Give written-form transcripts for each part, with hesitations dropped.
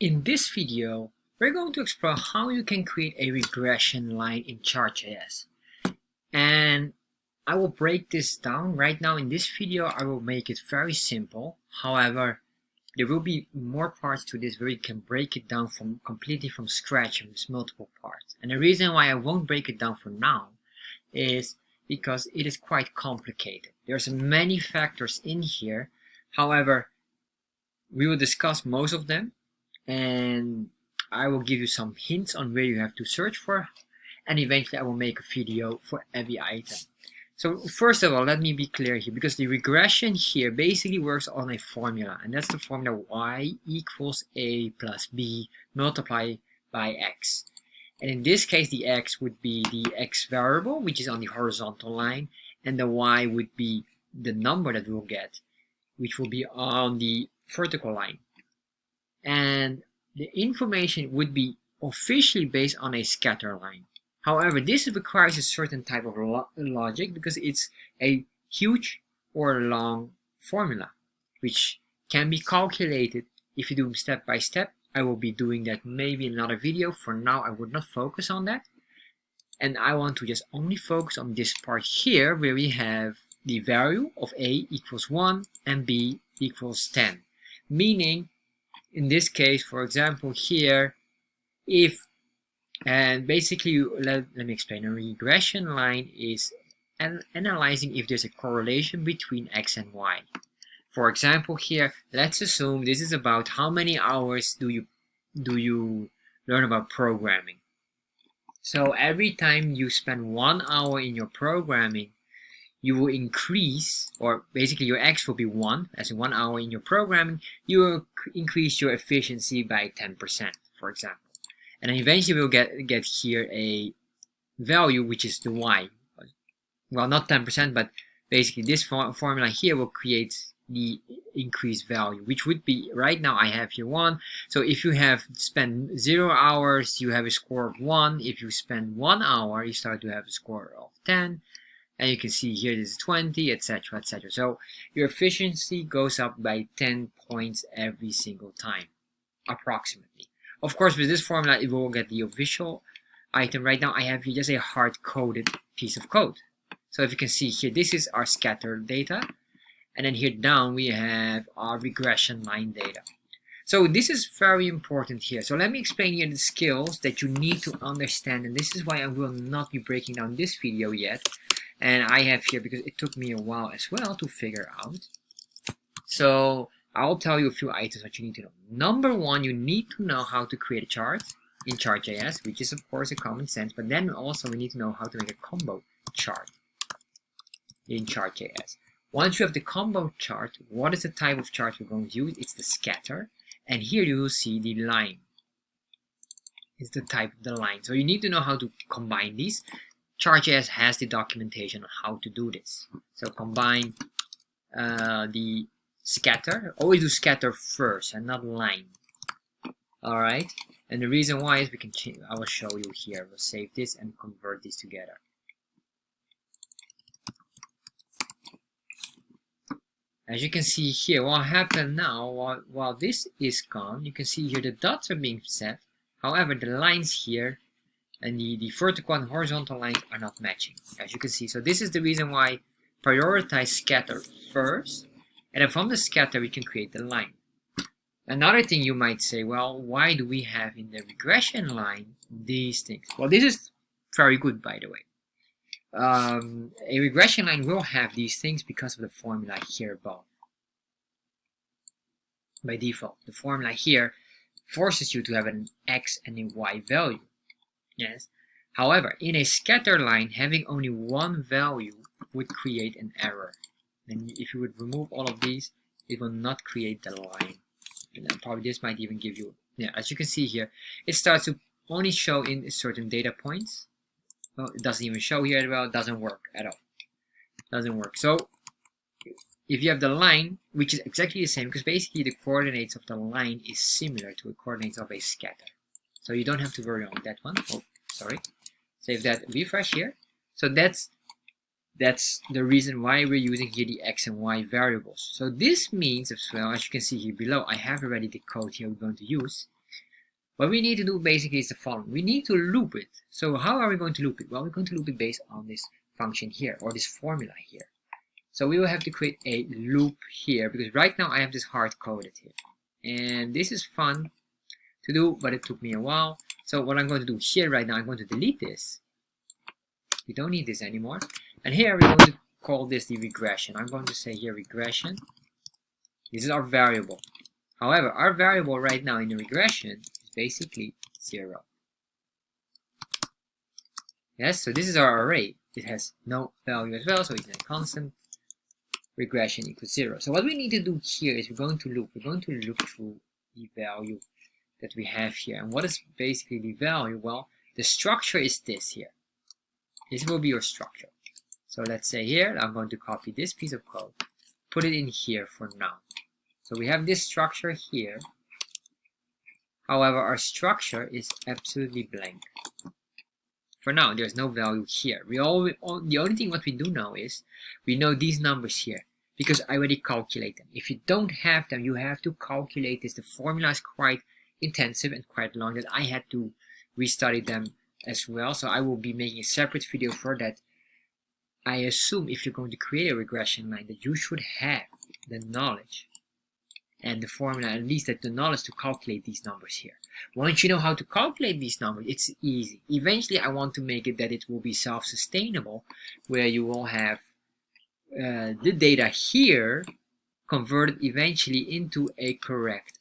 In this video, we're going to explore how you can create a regression line in Chart.js. And I will break this down. Right now in this video, I will make it very simple. However, there will be more parts to this where you can break it down completely from scratch with multiple parts. And the reason why I won't break it down for now is because it is quite complicated. There's many factors in here. However, we will discuss most of them, and I will give you some hints on where you have to search for, and eventually I will make a video for every item. So first of all, let me be clear here, because the regression here basically works on a formula, and that's the formula y equals a plus b multiplied by x. And in this case, the x would be the x variable, which is on the horizontal line, and the y would be the number that we'll get, which will be on the vertical line. And the information would be officially based on a scatter line. However, this requires a certain type of logic because it's a huge or long formula, which can be calculated if you do step by step. I will be doing that maybe in another video. For now, I would not focus on that. And I want to just only focus on this part here where we have the value of a equals 1 and b equals 10. Meaning, in this case, for example, here, if, and basically, let me explain, a regression line is analyzing if there's a correlation between x and y. For example, here, let's assume this is about how many hours do you learn about programming. So every time you spend 1 hour in your programming, you will increase, or basically your x will be 1, as in 1 hour in your programming, you will increase your efficiency by 10%, for example. And then eventually we'll get here a value, which is the y. Well, not 10%, but basically this formula here will create the increased value, which would be, right now I have here 1. So if you have spent 0 hours, you have a score of 1. If you spend 1 hour, you start to have a score of 10. And you can see here this is 20, etc., etc. So your efficiency goes up by 10 points every single time, approximately. Of course, with this formula, it will get the official item. Right now, I have here just a hard-coded piece of code. So if you can see here, this is our scatter data. And then here down, we have our regression line data. So this is very important here. So let me explain here the skills that you need to understand. And this is why I will not be breaking down this video yet. And I have here, because it took me a while as well to figure out. So I'll tell you a few items that you need to know. Number one, you need to know how to create a chart in Chart.js, which is of course a common sense. But then also we need to know how to make a combo chart in Chart.js. Once you have the combo chart, what is the type of chart we're going to use? It's the scatter. And here you will see the line. It's the type of the line. So you need to know how to combine these. Chart.js has the documentation on how to do this. So combine the scatter. Always do scatter first and not line. Alright. And the reason why is we can change. I will show you here. We'll save this and convert these together. As you can see here, what happened now, while this is gone, you can see here the dots are being set. However, the lines here and the vertical and horizontal lines are not matching, as you can see. So this is the reason why prioritize scatter first, and then from the scatter we can create the line. Another thing you might say, well, why do we have in the regression line these things? Well, this is very good, by the way. A regression line will have these things because of the formula here above. By default, the formula here forces you to have an x and a y value. Yes. However, in a scatter line, having only one value would create an error. And if you would remove all of these, it will not create the line. And then probably this might even give you, yeah, as you can see here, it starts to only show in certain data points. Well, it doesn't even show here as well. It doesn't work at all. It doesn't work. So if you have the line, which is exactly the same, because basically the coordinates of the line is similar to the coordinates of a scatter. So you don't have to worry on that one. Oh, sorry. Save that. Refresh here. So that's the reason why we're using here the x and y variables. So this means as well, as you can see here below, I have already the code here we're going to use. What we need to do basically is the following. We need to loop it. So how are we going to loop it? Well, we're going to loop it based on this function here, or this formula here. So we will have to create a loop here, because right now I have this hard-coded here. And this is fun to do, but it took me a while. So what I'm going to do here right now, I'm going to delete this. We don't need this anymore. And here we're going to call this the regression. I'm going to say here regression. This is our variable. However, our variable right now in the regression is basically 0. Yes, so this is our array. It has no value as well, so it's a constant. Regression equals 0. So what we need to do here is we're going to loop. We're going to look through the value that we have here. And what is basically the value? Well, the structure is this here. This will be your structure. So let's say here, I'm going to copy this piece of code, put it in here for now. So we have this structure here. However, our structure is absolutely blank. For now, there's no value here. The only thing what we do know is we know these numbers here because I already calculate them. If you don't have them, you have to calculate this. The formula is quite intensive and quite long that I had to restudy them as well. So I will be making a separate video for that. I assume if you're going to create a regression line that you should have the knowledge and the formula, at least the knowledge to calculate these numbers here. Once you know how to calculate these numbers, it's easy. Eventually, I want to make it that it will be self-sustainable, where you will have the data here converted eventually into a correct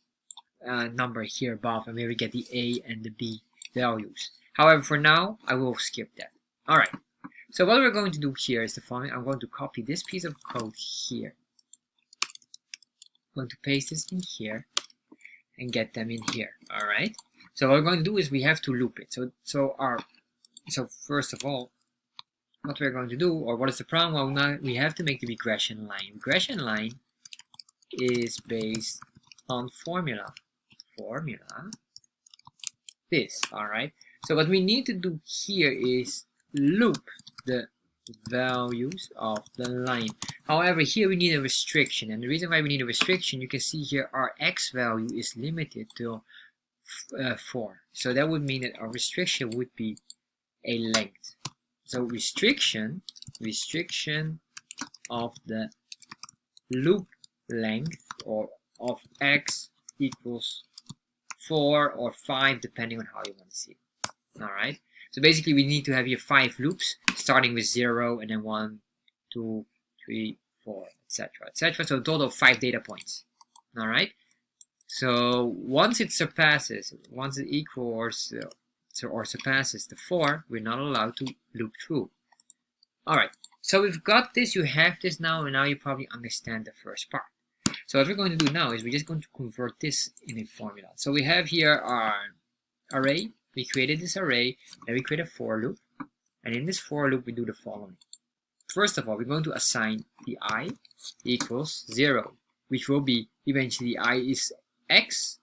number here above, and where we get the A and the B values. However, for now, I will skip that. All right. So what we're going to do here is the following. I'm going to copy this piece of code here. I'm going to paste this in here and get them in here. All right. So what we're going to do is we have to loop it. So first of all, what we're going to do, or what is the problem? Well, now we have to make the regression line. Regression line is based on formula. This. All right. So what we need to do here is loop the values of the line. However, here we need a restriction, and the reason why we need a restriction, you can see here our x value is limited to 4. So that would mean that our restriction would be a length. So restriction of the loop length, or of x, equals 4 or 5, depending on how you want to see it. All right. So basically, we need to have here 5 loops, starting with 0, and then 1, 2, 3, 4, etc., etc. So a total of 5 data points. All right. So once it equals or surpasses the 4, we're not allowed to loop through. All right. So we've got this. You have this now, and now you probably understand the first part. So what we're going to do now is we're just going to convert this in a formula. So we have here our array. We created this array, then we create a for loop, and in this for loop we do the following. First of all, we're going to assign the I equals 0, which will be eventually the I is x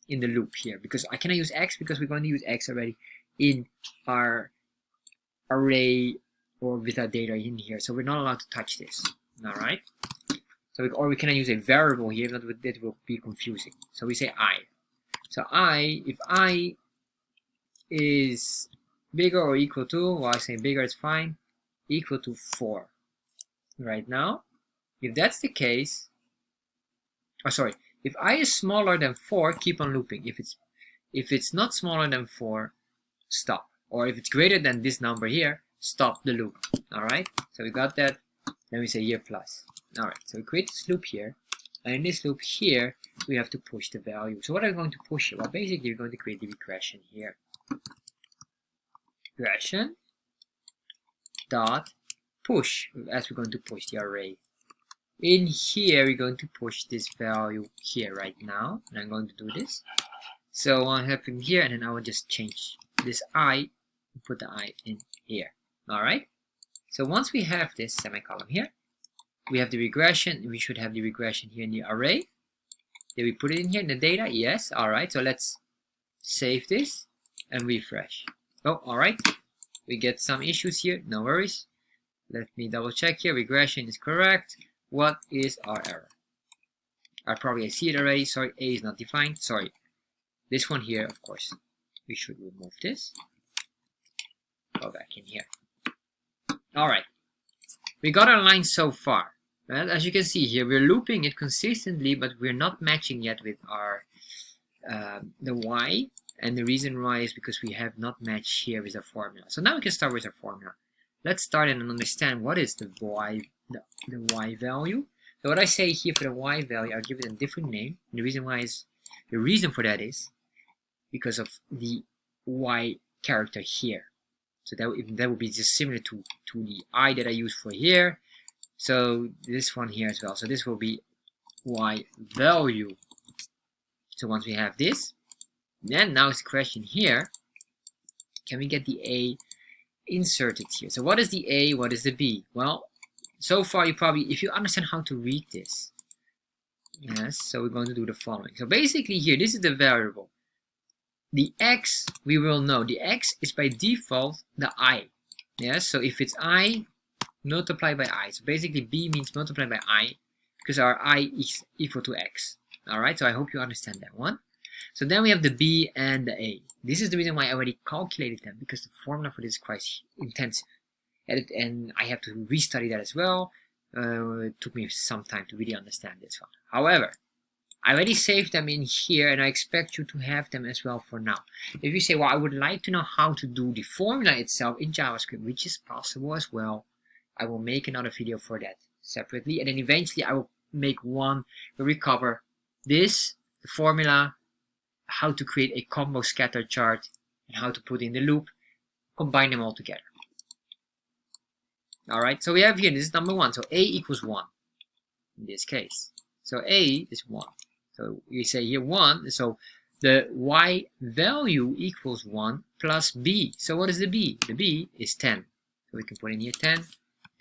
in the loop here, because I cannot use x because we're going to use x already in our array or with our data in here, so we're not allowed to touch this. All right. So we cannot use a variable here, that will be confusing. So we say I. So if I is bigger or equal to, well, I say bigger, it's fine, equal to 4 right now. If that's the case, if I is smaller than 4, keep on looping. If it's not smaller than 4, stop. Or if it's greater than this number here, stop the loop. All right. So we got that. Then we say here plus. All right. So we create this loop here, and in this loop here, we have to push the value. So what are we going to push here? Well, basically, we're going to create the regression here. Regression dot push, as we're going to push the array. In here, we're going to push this value here right now, and I'm going to do this. So what happened here, and then I will just change this I and put the I in here. All right. So once we have this semicolon here, we have the regression. We should have the regression here in the array. Did we put it in here in the data? Yes. All right. So let's save this and refresh. Oh, all right. We get some issues here. No worries. Let me double check here. Regression is correct. What is our error? I see it already. Sorry, A is not defined. Sorry. This one here, of course, we should remove this. Go back in here. All right, we got our line so far. Well, as you can see here, we're looping it consistently, but we're not matching yet with our the y. And the reason why is because we have not matched here with our formula. So now we can start with our formula. Let's start and understand what is the y value. So what I say here for the y value, I'll give it a different name. And the reason for that is because of the y character here. So that would be just similar to the I that I use for here. So this one here as well. So this will be y value. So once we have this, then now it's the question here, can we get the A inserted here? So what is the A, what is the B? Well, so far you probably, if you understand how to read this, yes, so we're going to do the following. So basically here, this is the variable. The X, we will know, the X is by default the I. Yes, so if it's I, multiply by I. So basically B means multiply by I, because our I is equal to X. Alright, so I hope you understand that one. So then we have the B and the A. This is the reason why I already calculated them, because the formula for this is quite intensive. And I have to restudy that as well. It took me some time to really understand this one. However, I already saved them in here, and I expect you to have them as well for now. If you say, well, I would like to know how to do the formula itself in JavaScript, which is possible as well, I will make another video for that separately. And then eventually I will make one where we cover this, the formula, how to create a combo scatter chart, and how to put in the loop, combine them all together. Alright, so we have here, this is number 1, so A equals 1 in this case. So A is 1. So we say here 1, so the Y value equals 1 plus B. So what is the B? The B is 10. So we can put in here 10,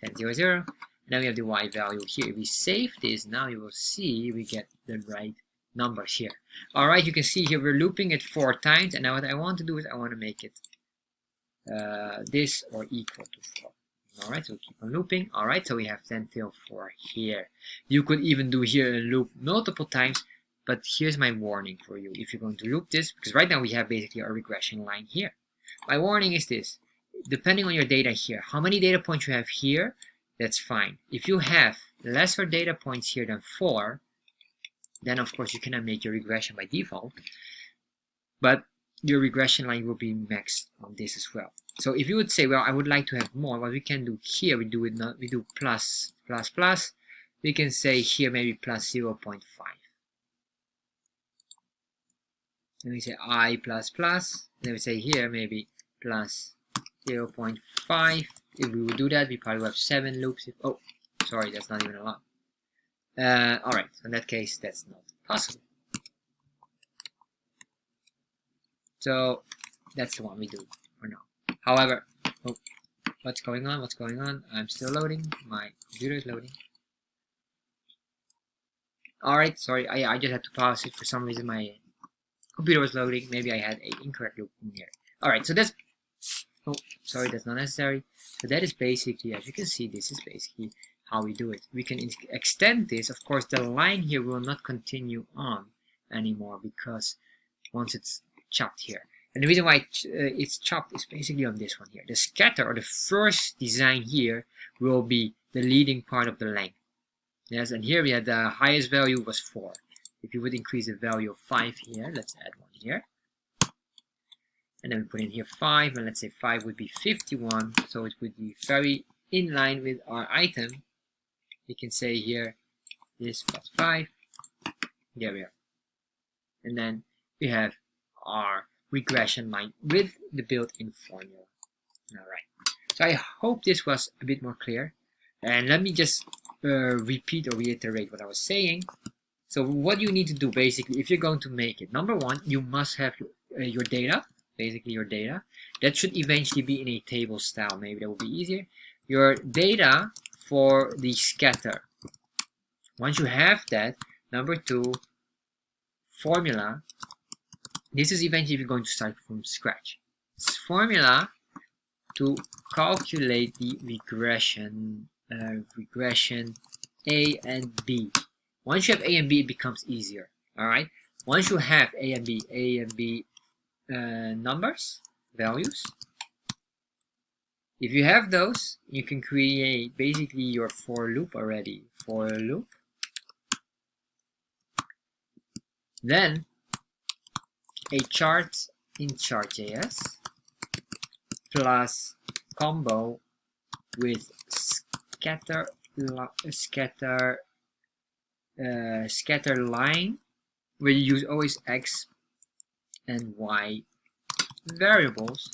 10, 0, 0. And then we have the Y value here. If we save this, now you will see we get the right numbers here. Alright, you can see here we're looping it 4 times, and now what I want to do is I want to make it this or equal to 4. Alright, so keep on looping. Alright, so we have 10 till 4 here. You could even do here a loop multiple times, but here's my warning for you if you're going to loop this, because right now we have basically a regression line here. My warning is this: depending on your data here, how many data points you have here, that's fine. If you have lesser data points here than 4, then of course you cannot make your regression by default, but your regression line will be maxed on this as well. So if you would say, well, I would like to have more, what we can do here, we do plus, plus, plus. We can say here maybe plus 0.5. Then we say I plus plus. Then we say here maybe plus 0.5. If we would do that, we probably have 7 loops. Oh, sorry, that's not even a lot. Alright, so in that case, that's not possible. So that's the one we do for now. However, oh, what's going on? What's going on? I'm still loading. My computer is loading. Alright, sorry, I just had to pause it. For some reason my computer was loading. Maybe I had an incorrect loop in here. Alright, so that's, oh, sorry, that's not necessary. So that is basically, as you can see, this is basically how we do it. We can extend this. Of course, the line here will not continue on anymore, because once it's chopped here. And the reason why it's chopped is basically on this one here. The scatter, or the first design here, will be the leading part of the length. Yes, and here we had the highest value was 4. If you would increase the value of 5 here, let's add 1 here. And then we put in here 5, and let's say 5 would be 51. So it would be very in line with our item. We can say here this plus 5. There we are. And then we have our regression line with the built-in formula. Alright, so I hope this was a bit more clear, and let me just repeat or reiterate what I was saying. So what you need to do basically, if you're going to make it, number 1, you must have your data, basically your data. That should eventually be in a table style, maybe that will be easier. Your data for the scatter. Once you have that, number 2, formula. This is eventually if you're going to start from scratch. It's formula to calculate the regression A and B. Once you have A and B, it becomes easier. Alright? Once you have A and B numbers, values, if you have those, you can create basically your for loop already. For loop. Then a chart in Chart.js plus combo with scatter line, where you use always x and y variables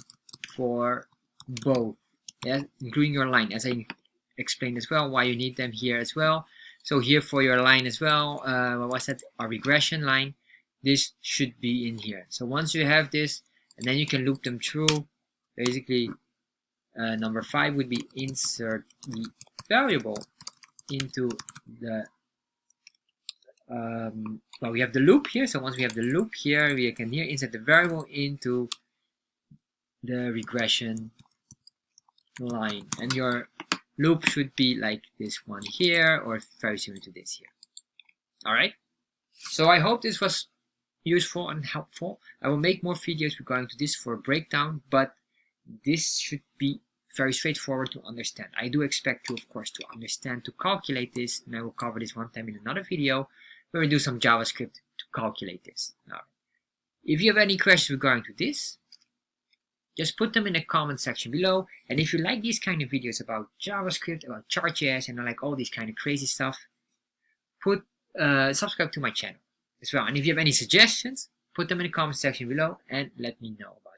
for both, yeah, including your line, as I explained as well why you need them here as well. So here for your line as well, what was that, a regression line, this should be in here. So once you have this, and then you can loop them through. Basically number 5 would be insert the variable into the well, we have the loop here. So once we have the loop here, we can here insert the variable into the regression line, and your loop should be like this one here, or very similar to this here. All right, so I hope this was useful and helpful. I will make more videos regarding to this for a breakdown, but this should be very straightforward to understand. I do expect you, of course, to understand, to calculate this, and I will cover this one time in another video where we do some JavaScript to calculate this. Now, if you have any questions regarding to this, just put them in the comment section below. And if you like these kind of videos about JavaScript, about Chart.js, and I like all these kind of crazy stuff, subscribe to my channel as well. And if you have any suggestions, put them in the comment section below and let me know about it.